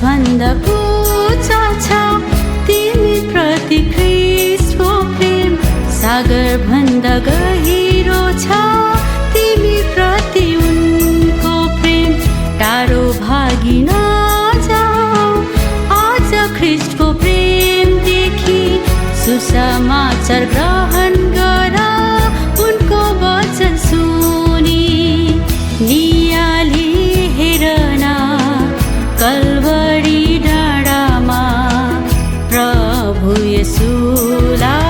भन्दा उच्च छ तिमी प्रति ख्रीष्टको प्रेम। सागर भन्दा गहिरो छ तिमी प्रति उनको प्रेम। टाढो भागी नजाऊ आज ख्रीष्टको प्रेमदेखि। सुसमाचार ग्रहण गर उनको वचन सुनी। नियाली हेरन कल्वरी डाँडामा प्रभु येशूलाई।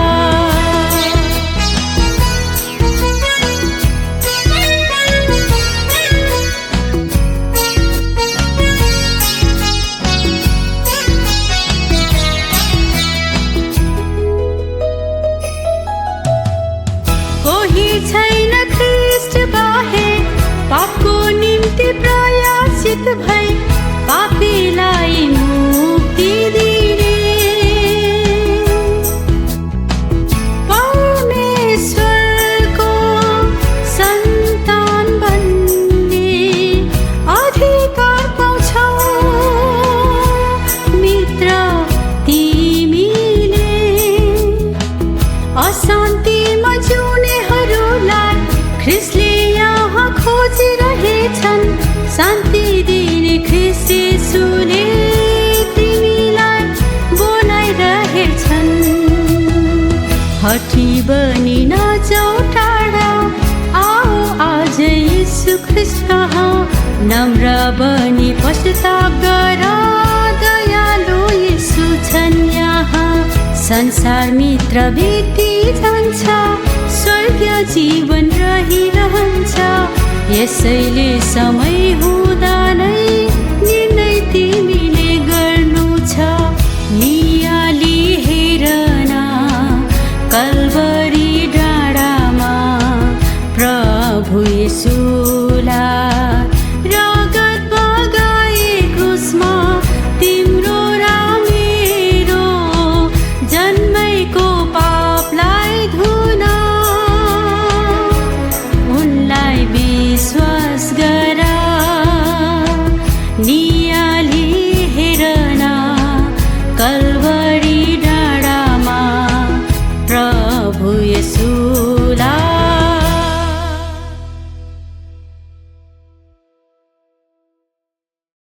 कोही छैन ख्रीष्ट बाहेक पापको निम्ति प्रयासित भई पापीलाई मुक्ति दिने। परमेश्वरको सन्तान बन्ने अधिकार पाउँछौ मित्र तिमीले। अशान्तिमा जिउनेहरूलाई ख्रीष्टले यहाँ खोजिरहेछन्। शान्ति दिने ख्रीष्ट येशूले तिमीलाई बोलाइरहेछन्। हठी बनी नजाऊ टाढा आओ आज यीशु ख्रीष्ट कहाँ। नम्र बनी पश्चाताप गर दयालु यीशु छन् यहाँ। संसार मित्र बिति जान्छ स्वर्गीय जीवन रहिरहन्छ। यसैले समय हुँदा नै निर्णय तिमीले गर्नु छ। नियाली हेरन कल्वरी